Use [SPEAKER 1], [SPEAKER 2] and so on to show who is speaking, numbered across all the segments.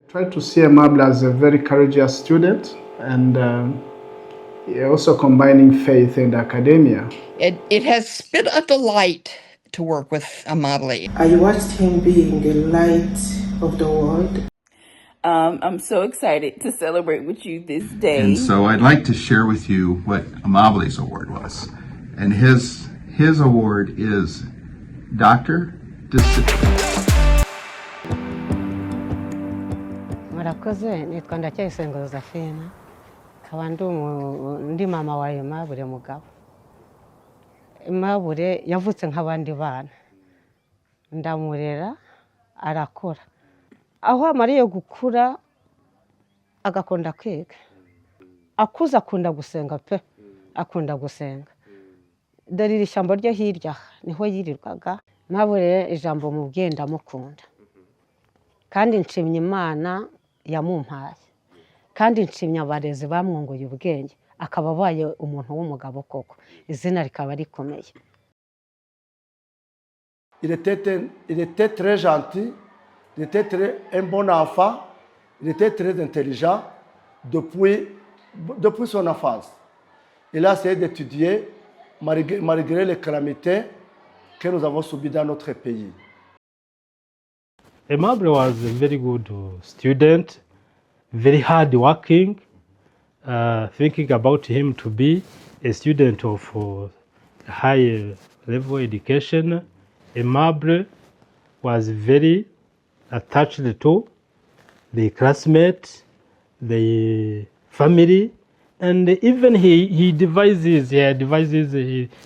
[SPEAKER 1] I try to see Amable as a very courageous student and also combining faith and academia.
[SPEAKER 2] It has been a delight to work with Amable.
[SPEAKER 3] I watched him being the light of the world.
[SPEAKER 4] I'm so excited to celebrate with you this day.
[SPEAKER 5] And so I'd like to share with you what Amable's award was. And his award is Dr. Discipline.
[SPEAKER 6] Murakoze, nitwa Ndacyayisenga Josephine, nkaba ndi mama wa Aimable Mugabo. Aimable yavutse nk'abandi bana, ndamurera arakora. Aho amariye gukura agakunda kwiga, akuze akunda gusenga pe, akunda gusenga. Dore iri shyamba ryo hirya niho yirirwaga. Aimable ijambo mubwiye ndamukunda, kandi nshimye Imana yamumpaye, kandi nshimye abarezi bamwunguye ubwenge, akaba abaye umuntu w'umugabo koko, izina rikaba rikomeye.
[SPEAKER 7] Il était très gentil, il était un bon enfant, il était très intelligent depuis son enfance. Il a essayé d'étudier malgré les calamités que nous avons subies dans notre pays.
[SPEAKER 8] Aimable was a very good student, very hard working. Thinking about him to be a student of high level education, Aimable was very attached to the classmates, the family, and even he advises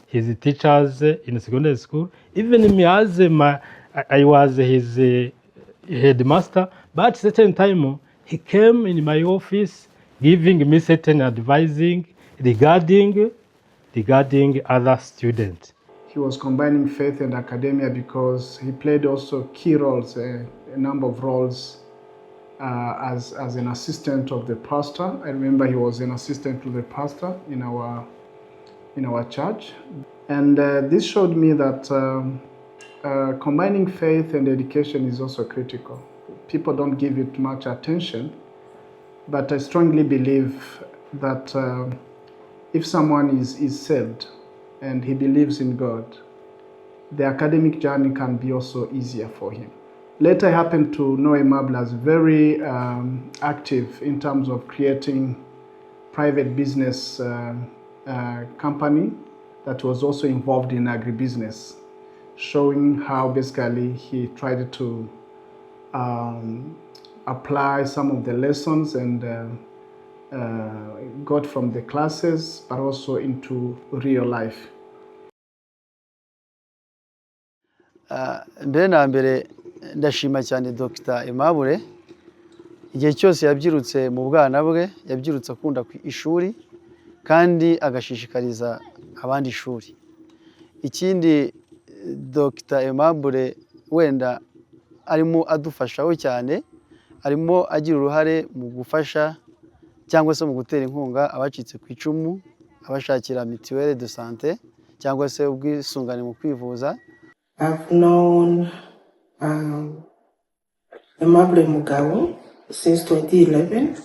[SPEAKER 8] his teachers in secondary school. Even me as I was his headmaster, but at certain time he came in my office giving me certain advising regarding other students.
[SPEAKER 1] He was combining faith and academia because he played also key roles, a number of roles as an assistant of the pastor. I remember he was an assistant to the pastor in our church. And this showed me that combining faith and education is also critical. People don't give it much attention, but I strongly believe that if someone is saved and he believes in God, the academic journey can be also easier for him. Later, I happened to know Aimable as very active in terms of creating private business company that was also involved in agribusiness, showing how basically he tried to apply some of the lessons and got from the classes, but also into real life.
[SPEAKER 9] Mbere na mbere ndashima cyane Dr. Aimable, igihe cyose yabyirutse mu bwana bwe, yabyirutse akunda ishuri kandi agashishikariza abandi ishuri. Ikindi Dr. Aimable wenda arimo adufashaho cyane, arimo agira uruhare mu gufasha cyangwa se mu gutera inkunga abacitse ku icumu, abashakira mutuelle de santé cyangwa se ubwisungane mu kwivuza.
[SPEAKER 3] I've known Aimable Mugabo since 2011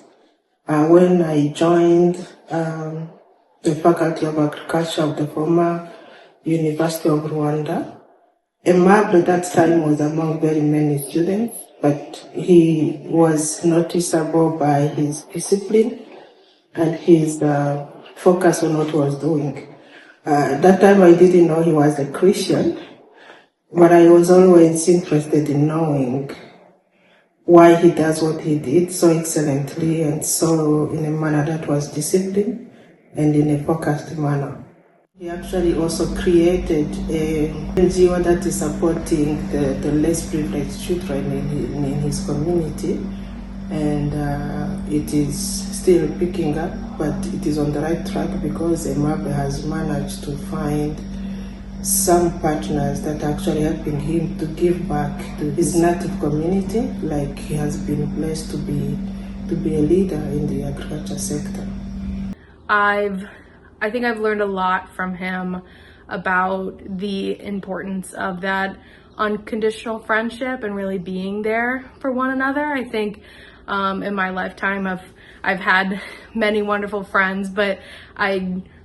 [SPEAKER 3] when I joined the Faculty of Agriculture of the former University of Rwanda. Aimable at that time was among very many students, but he was noticeable by his discipline and his focus on what he was doing. At that time I didn't know he was a Christian, but I was always interested in knowing why he does what he did so excellently and so in a manner that was disciplined and in a focused manner. He actually also created an NGO that is supporting the less privileged children in his community, and it is still picking up, but it is on the right track because Aimable has managed to find some partners that are actually helping him to give back to his native community, like he has been blessed to be a leader in the agriculture sector.
[SPEAKER 10] I think I've learned a lot from him about the importance of that unconditional friendship and really being there for one another. I think in my lifetime. I've had many wonderful friends, but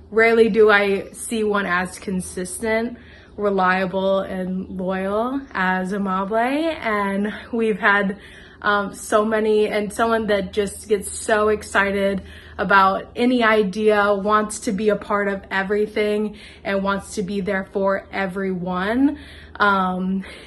[SPEAKER 10] rarely do I see one as consistent, reliable, and loyal as Amable. And we've had so many, and someone that just gets so excited about any idea, wants to be a part of everything, and wants to be there for everyone,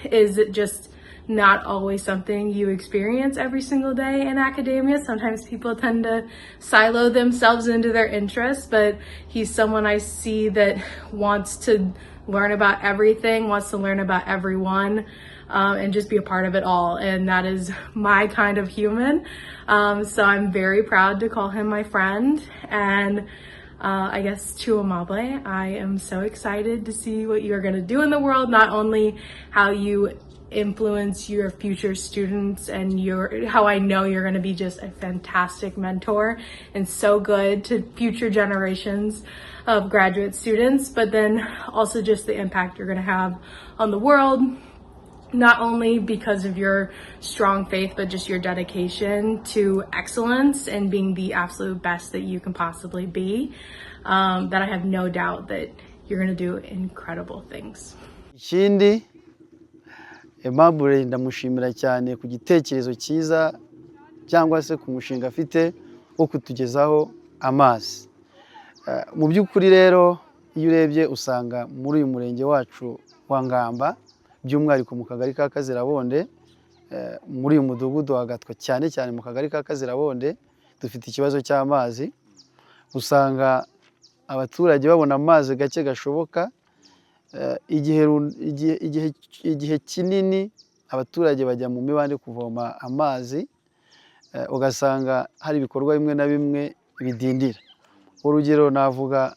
[SPEAKER 10] is just not always something you experience every single day in academia. Sometimes people tend to silo themselves into their interests, but he's someone I see that wants to learn about everything, wants to learn about everyone, and just be a part of it all. And that is my kind of human. So I'm very proud to call him my friend. And I guess to Amable, I am so excited to see what you're going to do in the world, not only how you influence your future students and how I know you're going to be just a fantastic mentor and so good to future generations of graduate students, but then also just the impact you're going to have on the world, not only because of your strong faith, but just your dedication to excellence and being the absolute best that you can possibly be, that I have no doubt that you're going to do incredible things.
[SPEAKER 9] Ikindi, Aimable ndamushimira cyane ku gitekerezo cyiza cyangwa se ku mushinga afite wo kutugezaho amazi. Mu by'ukuri rero iyo urebye usanga muri uyu murenge wacu wa Ngamba, by'umwihariko mu kagari ka Kazirabonde, muri uyu mudugudu wa Gatwa cyane cyane mu kagari ka Kazirabonde dufite ikibazo cy'amazi. Usanga abaturage babona amazi gake gashoboka, igihe kinini abaturage bajya mu mibande kuvoma amazi, ugasanga hari ibikorwa bimwe na bimwe bidindira. Urugero navuga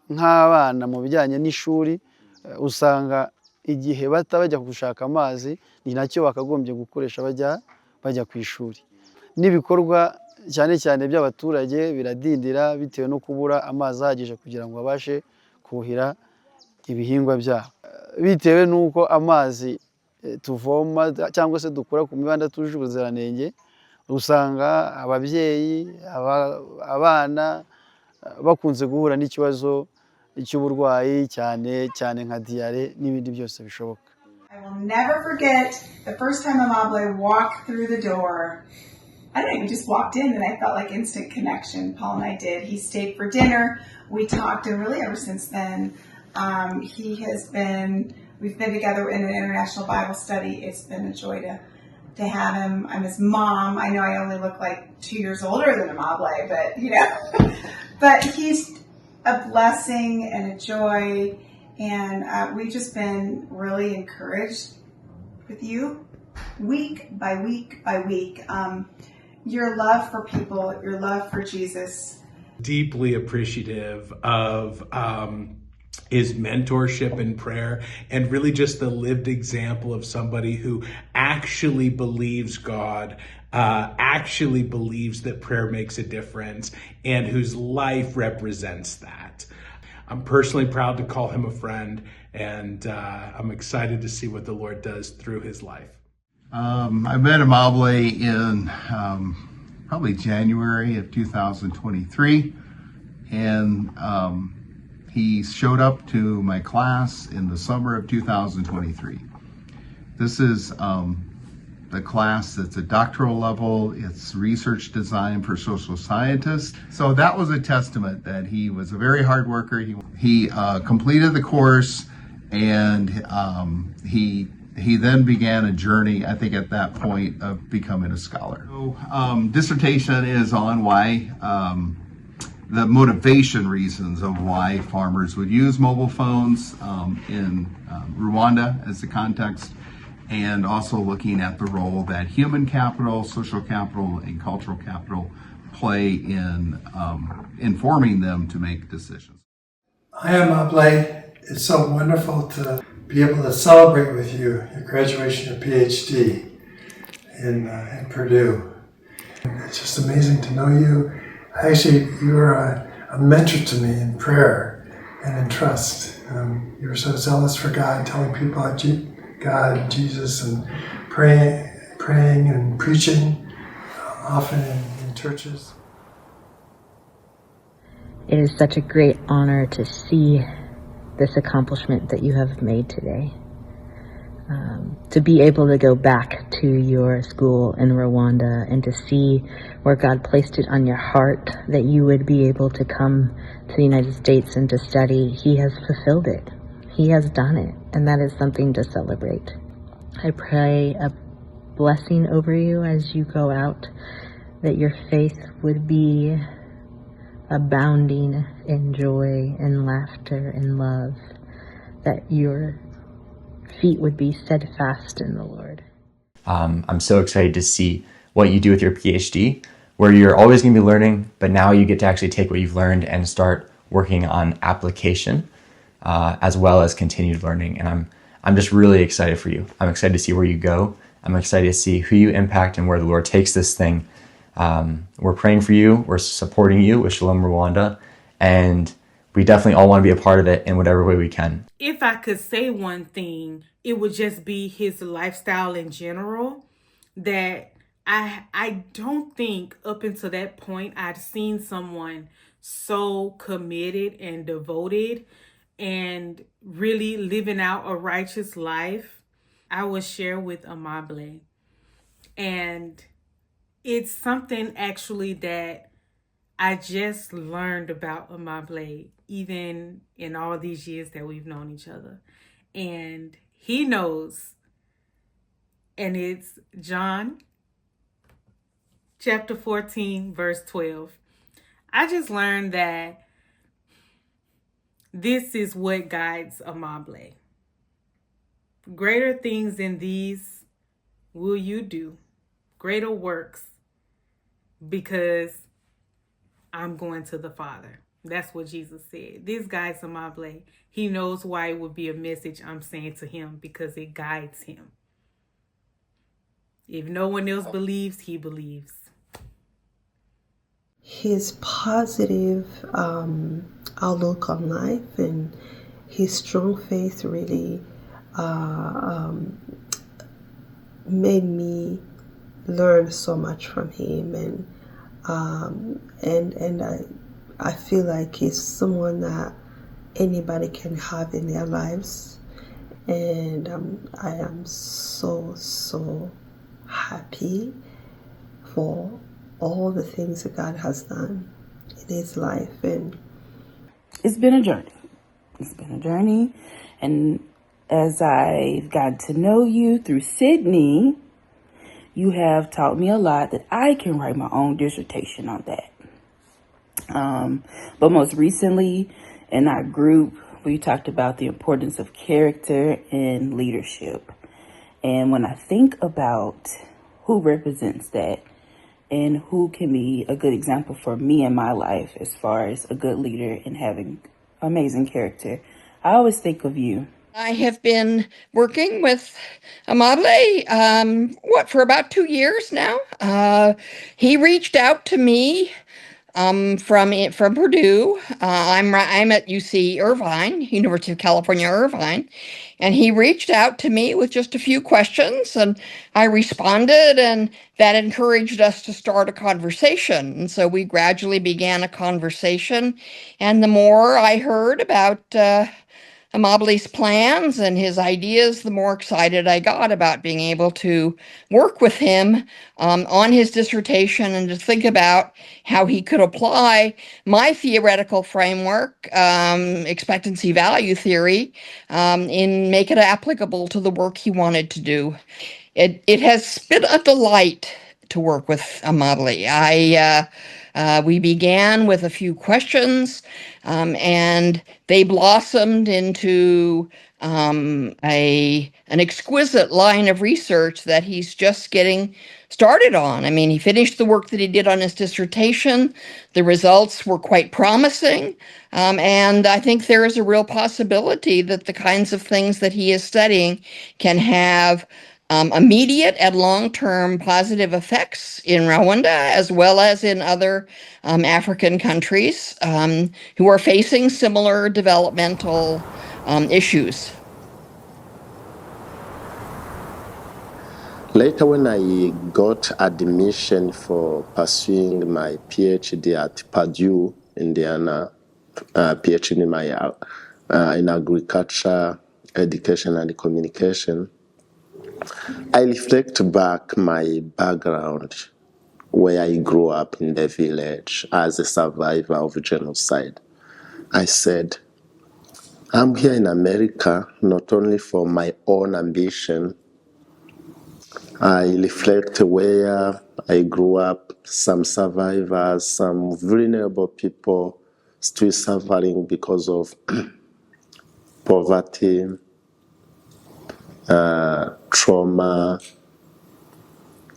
[SPEAKER 9] nk'abana mu bijyanye n'ishuri, usanga igihe bajya gushaka amazi ni nacyo bakagombye gukoresha bajya ku ishuri. N'ibikorwa cyane cyane by'abaturage biradindira bitewe no kubura amazi ahagije kugira ngo babashe kuhira ibihingwa byabo. Bitewe n'uko amazi tuvoma cyangwa se dukura ku mibanda tuje ubuziranenge, usanga ababyeyi, abana bakunze guhura n'ikibazo cy'uburwayi cyane cyane nka diare n'ibindi byose bishoboka.
[SPEAKER 11] I will never forget the first time Amable walked through the door. I don't know, he just walked in and I felt like instant connection. Paul and I did. He stayed for dinner. We talked, and really ever since then, we've been together in an international Bible study. It's been a joy to have him. I'm his mom. I know I only look like 2 years older than Amable, but but he's a blessing and a joy. And we've just been really encouraged with you week by week by week. Your love for people, your love for Jesus.
[SPEAKER 12] Deeply appreciative of his mentorship in prayer, and really just the lived example of somebody who actually believes God, actually believes that prayer makes a difference, and whose life represents that. I'm personally proud to call him a friend, and I'm excited to see what the Lord does through his life.
[SPEAKER 5] I met Amable in probably January of 2023, and he showed up to my class in the summer of 2023. This is the class that's a doctoral level. It's research design for social scientists. So that was a testament that he was a very hard worker. He completed the course, and he then began a journey, I think at that point, of becoming a scholar. So, dissertation is on why, the motivation reasons of why farmers would use mobile phones in Rwanda as the context, and also looking at the role that human capital, social capital, and cultural capital play in informing them to make decisions.
[SPEAKER 13] Hi, Amable. It's so wonderful to be able to celebrate with you your graduation of PhD in Purdue. It's just amazing to know you. Actually, you were a mentor to me in prayer and in trust. You were so zealous for God, telling people about God and Jesus, and praying praying and preaching, often in churches.
[SPEAKER 14] It is such a great honor to see this accomplishment that you have made today. To be able to go back to your school in Rwanda and to see where God placed it on your heart that you would be able to come to the United States and to study, He has fulfilled it. He has done it, and that is something to celebrate. I pray a blessing over you as you go out, that your faith would be abounding in joy and laughter and love, that your feet would be steadfast in the Lord.
[SPEAKER 15] I'm so excited to see what you do with your PhD, where you're always going to be learning, but now you get to actually take what you've learned and start working on application, as well as continued learning. And I'm just really excited for you. I'm excited to see where you go. I'm excited to see who you impact and where the Lord takes this thing. We're praying for you. We're supporting you with Shalom Rwanda, and we definitely all want to be a part of it in whatever way we can.
[SPEAKER 16] If I could say one thing, it would just be his lifestyle in general, that I don't think up until that point I'd seen someone so committed and devoted and really living out a righteous life. I will share with Amable, and it's something actually that I just learned about Amable, even in all these years that we've known each other. And he knows, and it's John chapter 14, verse 12. I just learned that this is what guides Amable. Greater things than these will you do, greater works, because I'm going to the Father. That's what Jesus said. This guides Amable. He knows why it would be a message I'm saying to him, because it guides him. If no one else believes, he believes.
[SPEAKER 3] His positive outlook on life and his strong faith really made me learn so much from him, and I feel like he's someone that anybody can have in their lives, and I am so happy for all the things that God has done in his life. And
[SPEAKER 4] it's been a journey. It's been a journey. And as I've gotten to know you through Sydney, you have taught me a lot that I can write my own dissertation on that. But most recently in our group, we talked about the importance of character and leadership. And when I think about who represents that, and who can be a good example for me in my life as far as a good leader and having amazing character, I always think of you.
[SPEAKER 2] I have been working with Amable, for about 2 years now. He reached out to me from Purdue. I'm at UC Irvine, University of California, Irvine, and he reached out to me with just a few questions, and I responded, and that encouraged us to start a conversation. And so we gradually began a conversation, and the more I heard about Amable's plans and his ideas, the more excited I got about being able to work with him on his dissertation and to think about how he could apply my theoretical framework, expectancy value theory, and make it applicable to the work he wanted to do. It has been a delight to work with Amable. We began with a few questions, and they blossomed into an exquisite line of research that he's just getting started on. I mean, he finished the work that he did on his dissertation. The results were quite promising, and I think there is a real possibility that the kinds of things that he is studying can have immediate and long-term positive effects in Rwanda, as well as in other African countries who are facing similar developmental issues.
[SPEAKER 17] Later, when I got admission for pursuing my PhD at Purdue, Indiana, PhD in my in agriculture, education, and communication, I reflect back my background where I grew up in the village as a survivor of genocide. I said, I'm here in America not only for my own ambition. I reflect where I grew up, some survivors, some vulnerable people still suffering because of poverty, trauma.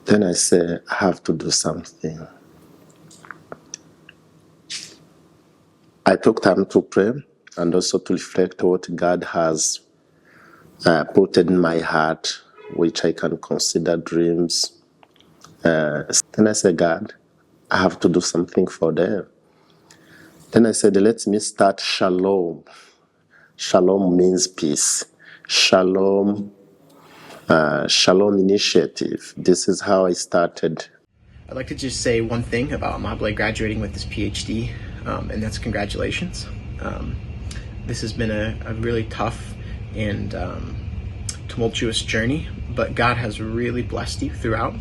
[SPEAKER 17] Then I say, I have to do something. I took time to pray and also to reflect what God has put in my heart, which I can consider dreams. Then I said, God, I have to do something for them. Then I said, let me start Shalom. Shalom means peace. Shalom, Shalom Initiative. This is how I started.
[SPEAKER 18] I'd like to just say one thing about Amable graduating with his PhD, and that's congratulations. This has been a really tough and tumultuous journey, but God has really blessed you throughout,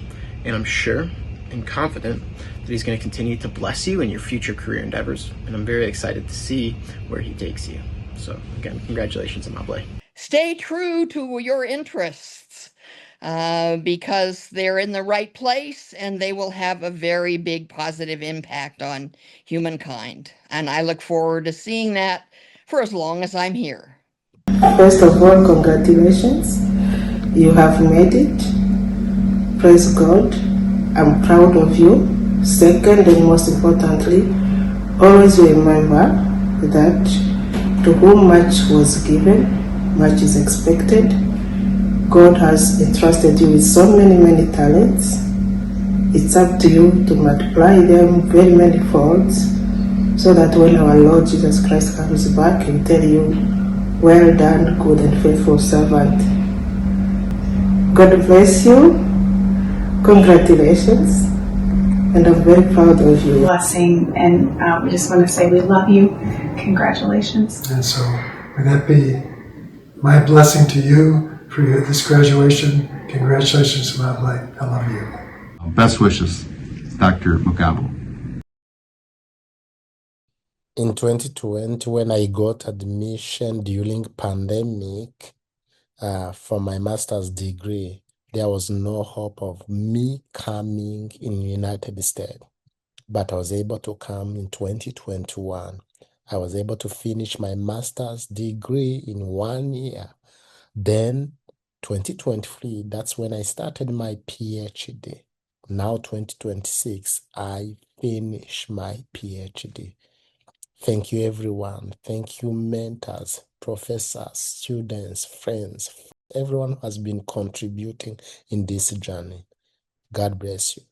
[SPEAKER 18] and I'm sure and confident that he's going to continue to bless you in your future career endeavors, and I'm very excited to see where he takes you. So again, congratulations, Amable.
[SPEAKER 2] Stay true to your interests because they're in the right place and they will have a very big positive impact on humankind. And I look forward to seeing that for as long as I'm here.
[SPEAKER 3] First of all, congratulations. You have made it. Praise God. I'm proud of you. Second and most importantly, always remember that to whom much was given, much is expected. God has entrusted you with so many talents. It's up to you to multiply them very many folds so that when our Lord Jesus Christ comes back, he'll tell you, well done, good and faithful servant. God bless you. Congratulations. And I'm very proud of you.
[SPEAKER 11] Blessing, and we just want to say we love you. Congratulations.
[SPEAKER 13] And so, may that be my blessing to you for this graduation. Congratulations, Amable. I love you.
[SPEAKER 5] Best wishes, Dr. Mugabo.
[SPEAKER 19] In 2020, when I got admission during pandemic for my master's degree, there was no hope of me coming in United States. But I was able to come in 2021. I was able to finish my master's degree in 1 year. Then 2023, that's when I started my PhD. Now 2026, I finish my PhD. Thank you, everyone. Thank you, mentors, professors, students, friends, everyone who has been contributing in this journey. God bless you.